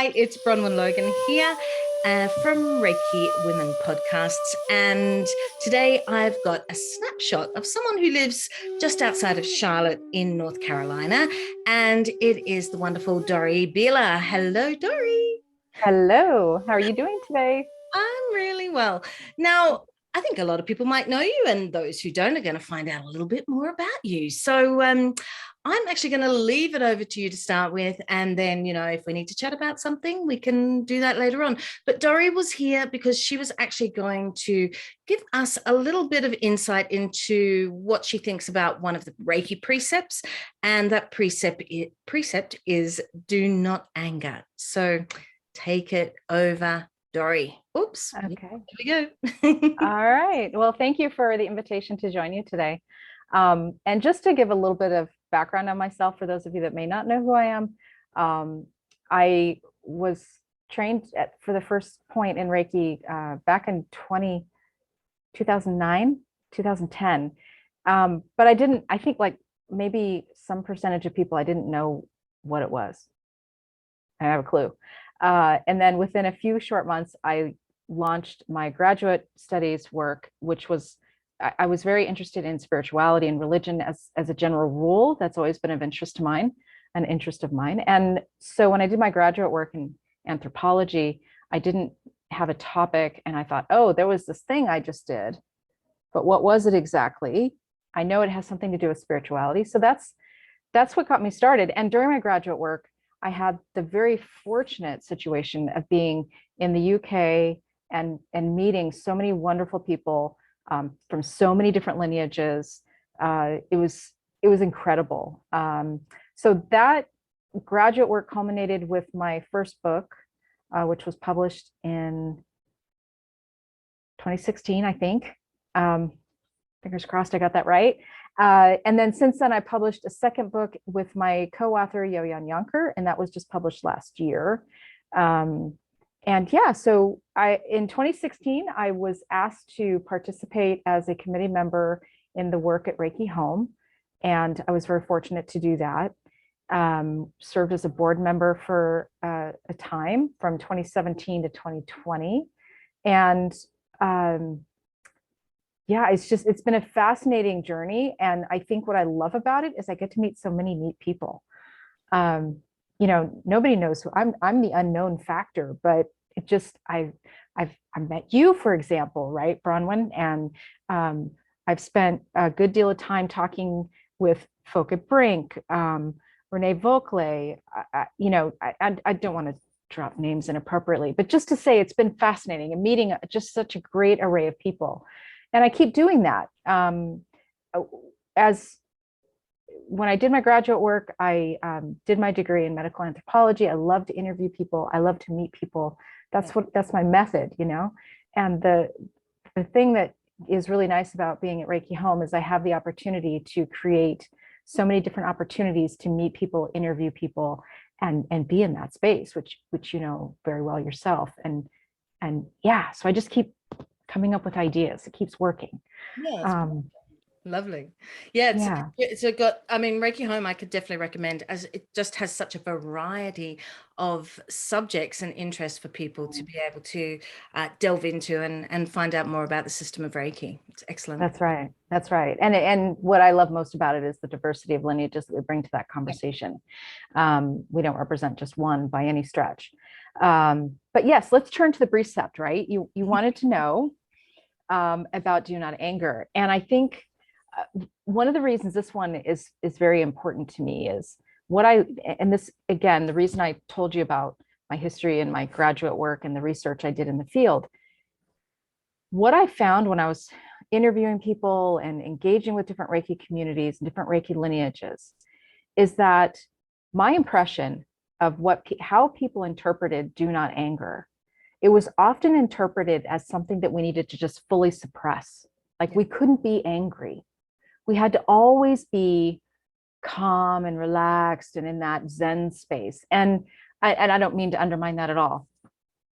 Hi, it's Bronwen Logan here from Reiki Women Podcasts. And today I've got a snapshot of someone who lives just outside of Charlotte in North Carolina. And it is the wonderful Dori Beeler. Hello, Dori. Hello, how are you doing today? I'm really well. Now, I think a lot of people might know you, and those who don't are going to find out a little bit more about you. So, I'm actually going to leave it over to you to start with. And then, if we need to chat about something, we can do that later on. But Dori was here because she was actually going to give us a little bit of insight into what she thinks about one of the Reiki precepts. And that precept is do not anger. So take it over, Dori. Oops. Okay. Here we go. All right. Well, thank you for the invitation to join you today. And just to give a little bit of background on myself, for those of you that may not know who I am, I was trained for the first point in Reiki back in 2009, 2010. But I think like maybe some percentage of people, I didn't know what it was. I have a clue. And then within a few short months, I launched my graduate studies work, which was, I was very interested in spirituality and religion as a general rule. That's always been of interest to mine, an interest of mine. And so when I did my graduate work in anthropology, I didn't have a topic, and I thought, oh, there was this thing I just did, but what was it exactly? I know it has something to do with spirituality. So that's what got me started. And during my graduate work, I had the very fortunate situation of being in the UK and meeting so many wonderful people from so many different lineages. It was incredible. So that graduate work culminated with my first book, which was published in 2016, I think. Fingers crossed I got that right. And then since then, I published a second book with my co-author, Jojan Jonkers, and that was just published last year. And yeah, so in 2016, I was asked to participate as a committee member in the work at Reiki Home. And I was very fortunate to do that. Served as a board member for a time from 2017 to 2020. And yeah, it's been a fascinating journey. And I think what I love about it is I get to meet so many neat people. Nobody knows who I'm the unknown factor, but it just, I've met you, for example, right, Bronwen? And I've spent a good deal of time talking with folk at Brink, Renee Vauclay. I don't want to drop names inappropriately, but just to say it's been fascinating and meeting just such a great array of people. And I keep doing that. As when I did my graduate work, I did my degree in medical anthropology. I love to interview people. I love to meet people. That's my method, And the thing that is really nice about being at Reiki Home is I have the opportunity to create so many different opportunities to meet people, interview people, and be in that space, which you know very well yourself. And yeah, so I just keep coming up with ideas. It keeps working. Yeah, lovely. Yeah, Reiki Home I could definitely recommend, as it just has such a variety of subjects and interests for people to be able to delve into and find out more about the system of Reiki. It's excellent. That's right. That's right. And what I love most about it is the diversity of lineages that we bring to that conversation. We don't represent just one by any stretch. But yes, let's turn to the precept, right? You wanted to know about do not anger. And I think one of the reasons this one is very important to me is this, again, the reason I told you about my history and my graduate work and the research I did in the field. What I found when I was interviewing people and engaging with different Reiki communities and different Reiki lineages is that my impression of how people interpreted do not anger, it was often interpreted as something that we needed to just fully suppress. Like we couldn't be angry. We had to always be calm and relaxed and in that Zen space. And I don't mean to undermine that at all.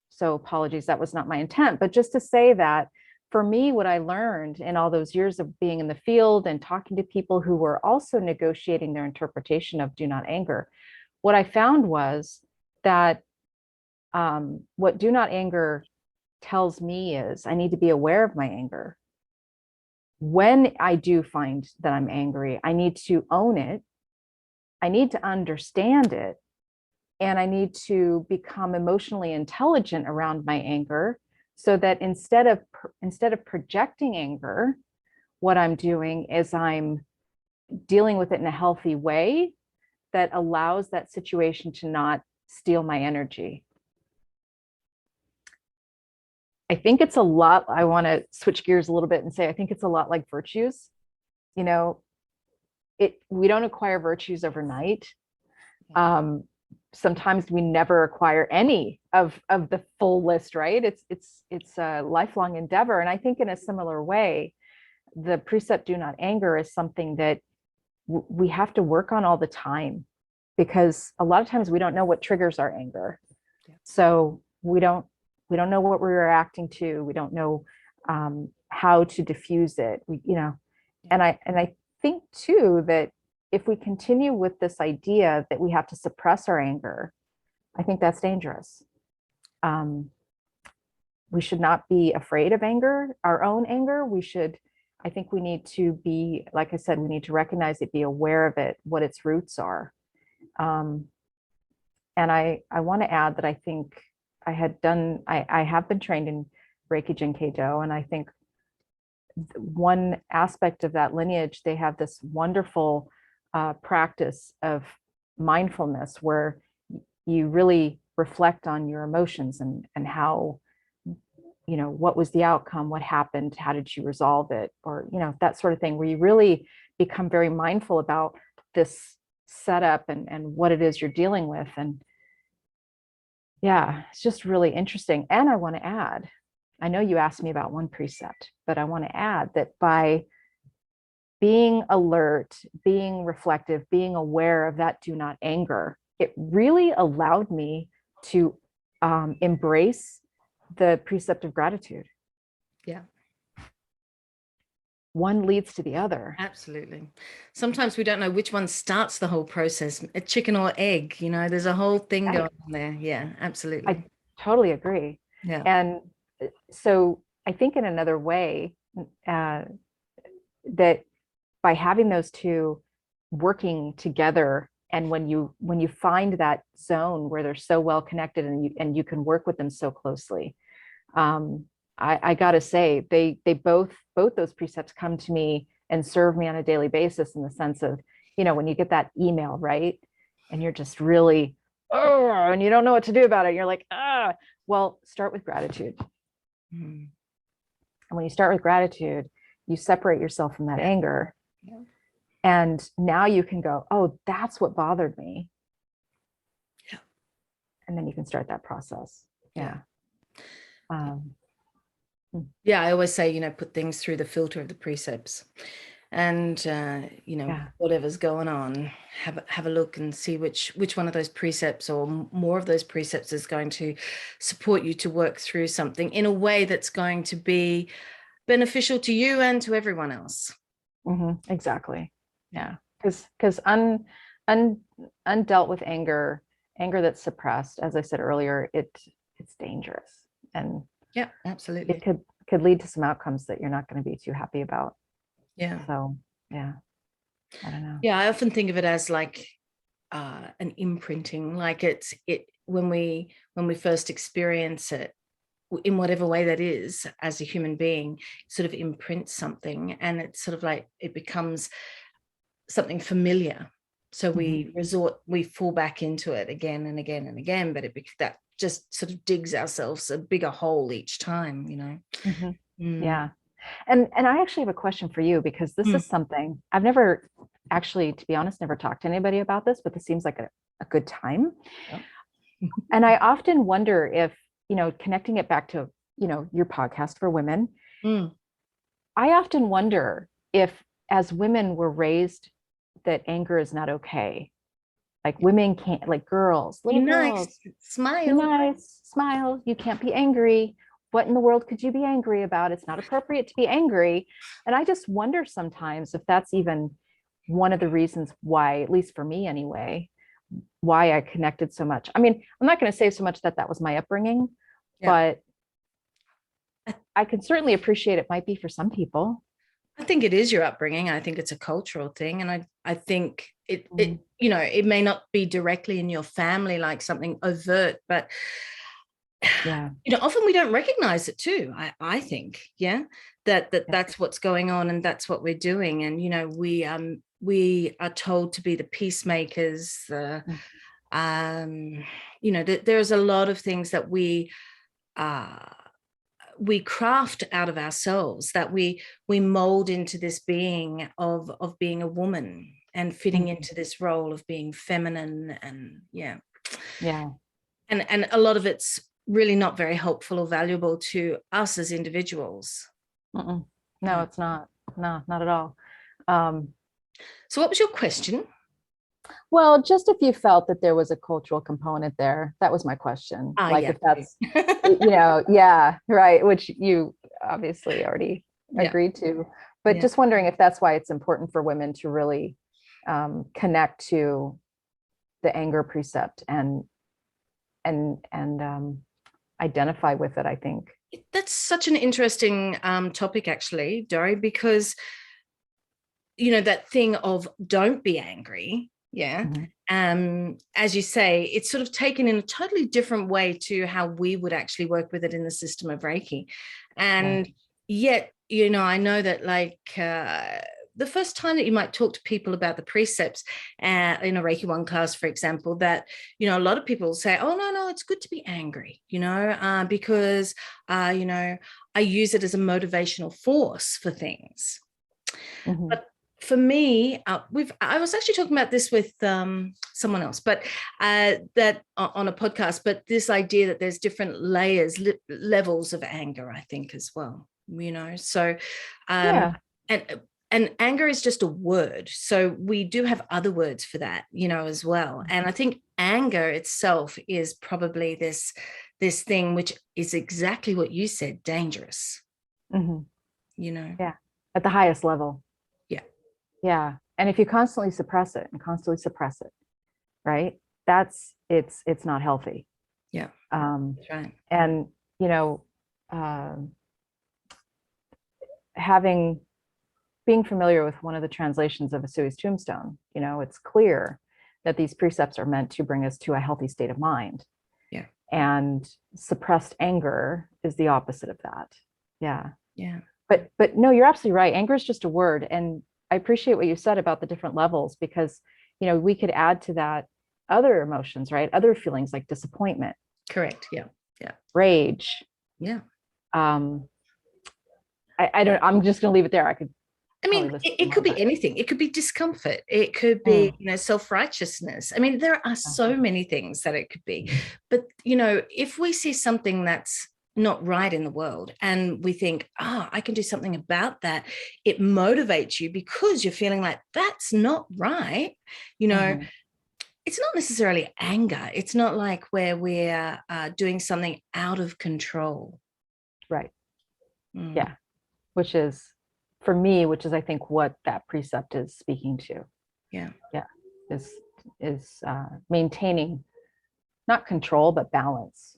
So apologies, that was not my intent. But just to say that for me, what I learned in all those years of being in the field and talking to people who were also negotiating their interpretation of do not anger, what I found was that What do not anger tells me is I need to be aware of my anger. When I do find that I'm angry, I need to own it. I need to understand it. And I need to become emotionally intelligent around my anger, so that instead of projecting anger, what I'm doing is I'm dealing with it in a healthy way that allows that situation to not steal my energy. I think it's a lot, I want to switch gears a little bit and say, I think it's a lot like virtues. You know, we don't acquire virtues overnight. Sometimes we never acquire any of the full list, right? It's a lifelong endeavor. And I think in a similar way, the precept do not anger is something that we have to work on all the time, because a lot of times we don't know what triggers our anger. Yeah. So we don't know what we're reacting to. We don't know how to diffuse it. And I think too that if we continue with this idea that we have to suppress our anger, I think that's dangerous. We should not be afraid of anger, our own anger. I think we need to be, like I said, we need to recognize it, be aware of it, what its roots are. And I want to add that I think I have been trained in Reiki Jinkeido, and I think one aspect of that lineage, they have this wonderful practice of mindfulness where you really reflect on your emotions and how, what was the outcome, what happened, how did you resolve it, or, that sort of thing, where you really become very mindful about this setup and what it is you're dealing with. And yeah, it's just really interesting. And I want to add, I know you asked me about one precept, but I want to add that by being alert, being reflective, being aware of that do not anger, it really allowed me to embrace the precept of gratitude. Yeah. One leads to the other. Absolutely. Sometimes we don't know which one starts the whole process, a chicken or egg, there's a whole thing going on there. Yeah, absolutely. I totally agree. Yeah. And so I think in another way that by having those two working together, and when you find that zone where they're so well connected and you can work with them so closely, I gotta say they both those precepts come to me and serve me on a daily basis, in the sense of, when you get that email, right, and you're just really and you don't know what to do about it, you're like, well, start with gratitude. And when you start with gratitude, you separate yourself from that anger. Yeah. And now you can go, oh, that's what bothered me. Yeah. And then you can start that process. Yeah. Yeah, I always say, put things through the filter of the precepts, and whatever's going on, have a look and see which one of those precepts or more of those precepts is going to support you to work through something in a way that's going to be beneficial to you and to everyone else. Exactly. Yeah, because undealt with anger that's suppressed, as I said earlier, it's dangerous. And yeah, absolutely, it could lead to some outcomes that you're not going to be too happy about. Yeah. So yeah, I don't know. Yeah, I often think of it as like an imprinting, like it when we first experience it, in whatever way that is, as a human being, sort of imprints something, and it's sort of like it becomes something familiar. So we fall back into it again and again and again, but that just sort of digs ourselves a bigger hole each time, Yeah. And I actually have a question for you, because this is something I've never actually, to be honest, never talked to anybody about this, but this seems like a good time. Yeah. And I often wonder if, connecting it back to, your podcast for women, I often wonder if, as women, we're raised that anger is not okay. Like women can't, like girls, little girls, smile, be nice, smile. You can't be angry. What in the world could you be angry about? It's not appropriate to be angry. And I just wonder sometimes if that's even one of the reasons why, at least for me anyway, why I connected so much. I mean, I'm not going to say so much that was my upbringing, but I can certainly appreciate it might be for some people. I think it is your upbringing. I think it's a cultural thing. And I think it, you know, it may not be directly in your family, like something overt, but yeah, you know, often we don't recognize it too. I think, that's what's going on, and that's what we're doing. And, you know, we are told to be the peacemakers, you know, there's a lot of things that we craft out of ourselves, that we mold into this being of being a woman and fitting into this role of being feminine. And and a lot of it's really not very helpful or valuable to us as individuals. No, it's not. No, not at all. So what was your question? Well, just if you felt that there was a cultural component there, that was my question. Like if that's, you know, right, which you obviously already agreed to, but just wondering if that's why it's important for women to really connect to the anger precept and identify with it, I think. That's such an interesting topic, actually, Dori, because, you know, that thing of don't be angry. As you say, it's sort of taken in a totally different way to how we would actually work with it in the system of Reiki. And yet, you know, I know that like the first time that you might talk to people about the precepts in a Reiki 1 class, for example, that, you know, a lot of people say, oh, no, it's good to be angry, you know, because, you know, I use it as a motivational force for things. But for me, I was actually talking about this with someone else, but that on a podcast, but this idea that there's different layers, levels of anger, I think, as well, you know. So and anger is just a word. So we do have other words for that, you know, as well. And I think anger itself is probably this thing which is exactly what you said, dangerous. You know. At the highest level. Yeah. And if you constantly suppress it, right? It's not healthy. Yeah. That's right. And, you know, being familiar with one of the translations of Asui's tombstone, you know, it's clear that these precepts are meant to bring us to a healthy state of mind. Yeah. And suppressed anger is the opposite of that. Yeah. But no, you're absolutely right. Anger is just a word. And I appreciate what you said about the different levels, because, you know, we could add to that other emotions, right? Other feelings like disappointment. Correct. Yeah. Rage. Yeah. I'm just going to leave it there. I mean, it could be anything. It could be discomfort. It could be, you know, self-righteousness. I mean, there are so many things that it could be. But, you know, if we see something that's not right in the world and we think, I can do something about that, it motivates you because you're feeling like that's not right. You know, it's not necessarily anger. It's not like where we're doing something out of control. Right. Yeah. Which is, for me, I think what that precept is speaking to. Yeah. Is maintaining not control, but balance.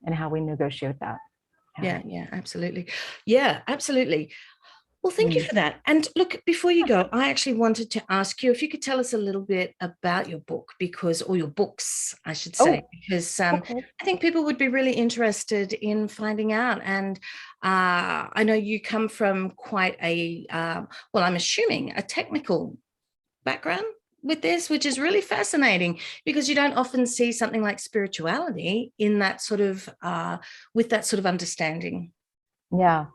And how we negotiate that. Absolutely. Yeah, absolutely. Well, thank you for that. And look, before you go, I actually wanted to ask you if you could tell us a little bit about your book, or your books, I should say, because I think people would be really interested in finding out. And I know you come from quite a, well, I'm assuming a technical background with this, which is really fascinating, because you don't often see something like spirituality in that sort of with that sort of understanding. So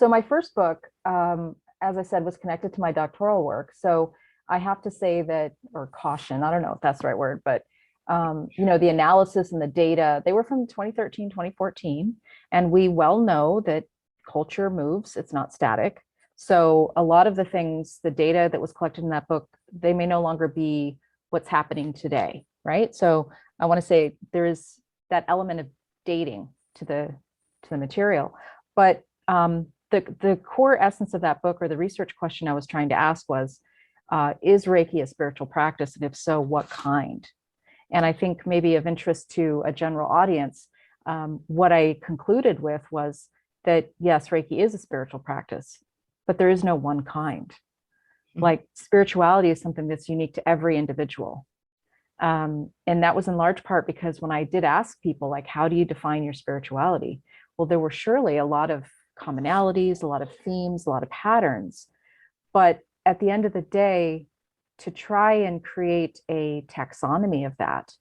my first book, as I said, was connected to my doctoral work. So I have to say that, or caution, I don't know if that's the right word, but you know, the analysis and the data, they were from 2013, 2014. And we well know that culture moves, it's not static. So a lot of the things, the data that was collected in that book, they may no longer be what's happening today, right? So I want to say there is that element of dating to the material, but the core essence of that book, or the research question I was trying to ask, was Is Reiki a spiritual practice? And if so, what kind? And I think maybe of interest to a general audience, what I concluded with was that, yes, Reiki is a spiritual practice, but there is no one kind. Like spirituality is something that's unique to every individual. And that was in large part because when I did ask people, like, how do you define your spirituality? Well, there were surely a lot of commonalities, a lot of themes, a lot of patterns. But at the end of the day, to try and create a taxonomy of that,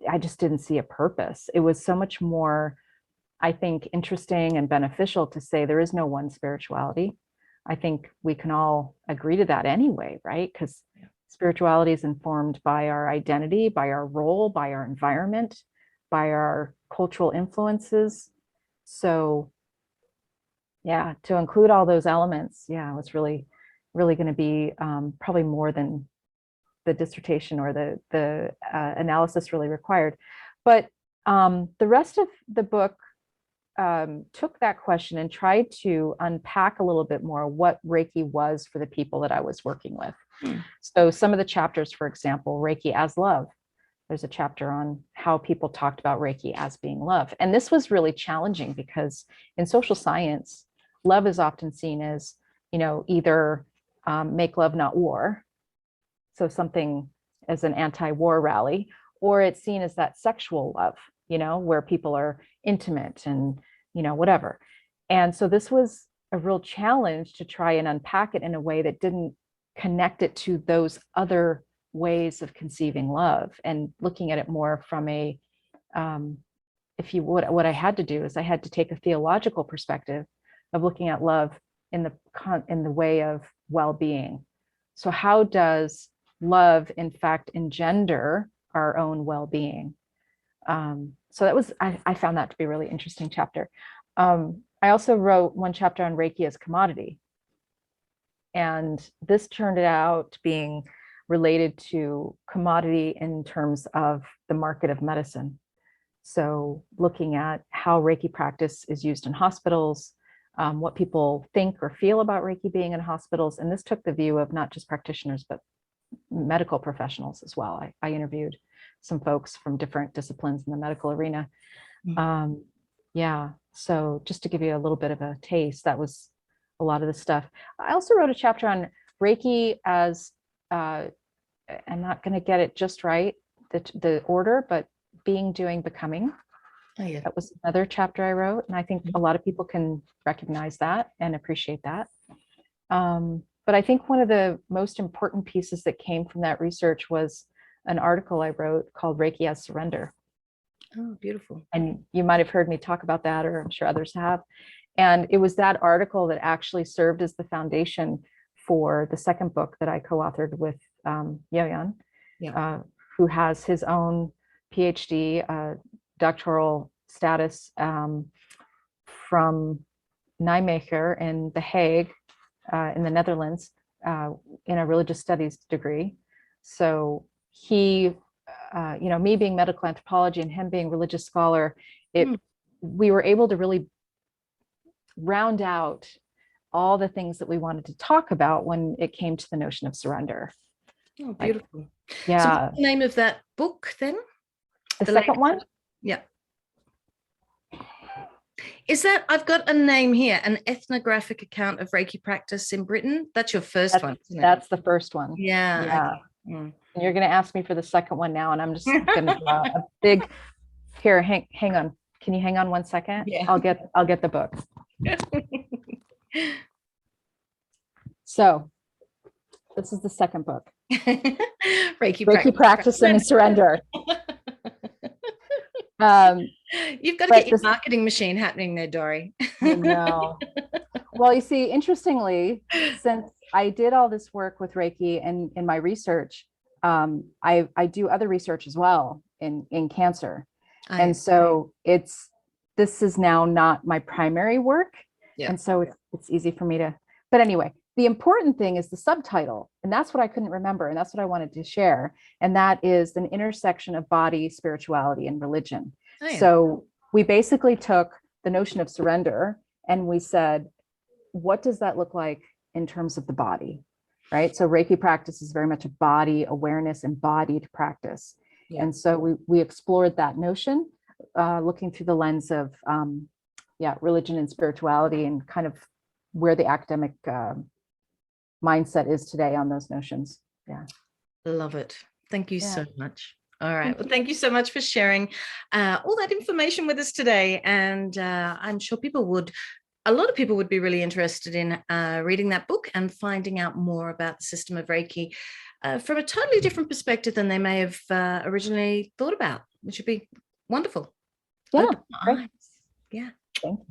I just didn't see a purpose. It was so much more, I think, interesting and beneficial to say there is no one spirituality. I think we can all agree to that anyway, right? Because spirituality is informed by our identity, by our role, by our environment, by our cultural influences. So yeah, to include all those elements, yeah, it was really going to be probably more than the dissertation or the analysis really required. But the rest of the book took that question and tried to unpack a little bit more what Reiki was for the people that I was working with. So some of the chapters, for example, Reiki as love. There's a chapter on how people talked about Reiki as being love. And this was really challenging because in social science, love is often seen as, either make love, not war. So something as an anti-war rally, or it's seen as that sexual love, where people are intimate and, whatever. And so this was a real challenge to try and unpack it in a way that didn't connect it to those other ways of conceiving love and looking at it more from a, if you would, what I had to do is I had to take a theological perspective of looking at love in the way of well-being. So how does love, in fact, engender our own well-being? So that was, I found that to be a really interesting chapter. I also wrote one chapter on Reiki as commodity. And this turned out being related to commodity in terms of the market of medicine. So looking at how Reiki practice is used in hospitals, what people think or feel about Reiki being in hospitals. And this took the view of not just practitioners, but medical professionals as well. I interviewed some folks from different disciplines in the medical arena. Yeah, so just to give you a little bit of a taste, that was a lot of the stuff. I also wrote a chapter on Reiki as, I'm not going to get it just right, the order, but being, doing, becoming. Oh, yeah. That was another chapter I wrote, and I think a lot of people can recognize that and appreciate that. But I think one of the most important pieces that came from that research was an article I wrote called Reiki as Surrender. Oh, beautiful. And you might have heard me talk about that, or I'm sure others have. And it was that article that actually served as the foundation for the second book that I co-authored with Jojan, who has his own PhD, doctoral status from Nijmegen in The Hague, in the Netherlands, in a religious studies degree. So he, me being medical anthropology and him being religious scholar, we were able to really round out all the things that we wanted to talk about when it came to the notion of surrender. Oh, beautiful. Yeah. So what's the name of that book then? The second one? Yeah. Is that, I've got a name here, an ethnographic account of Reiki practice in Britain? That's your first one, isn't it? That's the first one. Yeah. Yeah. Okay. And you're going to ask me for the second one now, and I'm just going to draw a big, here, hang on. Can you hang on 1 second? Yeah. I'll get the book. So this is the second book. Reiki Practice and Surrender. You've got to get your marketing machine happening there, Dori. I know. Well, you see, interestingly, since I did all this work with Reiki and in my research, I do other research as well in cancer. And so this is now not my primary work. Yeah. And so it's easy for me to, but anyway, the important thing is the subtitle, and that's what I couldn't remember. And that's what I wanted to share. And that is an intersection of body, spirituality, and religion. Oh, yeah. So we basically took the notion of surrender and we said, what does that look like in terms of the body? right? So Reiki practice is very much a body awareness, embodied practice. Yeah. And so we explored that notion, looking through the lens of, religion and spirituality, and kind of where the academic mindset is today on those notions. Yeah. Love it. Thank you so much. All right. Thank Well, thank you so much for sharing all that information with us today. And I'm sure a lot of people would be really interested in reading that book and finding out more about the system of Reiki from a totally different perspective than they may have originally thought about, which would be wonderful. Yeah. Yeah.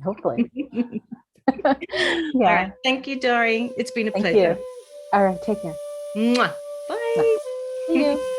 Hopefully. All right. Thank you, Dori. It's been a pleasure. You. All right. Take care. Mwah. Bye. See you.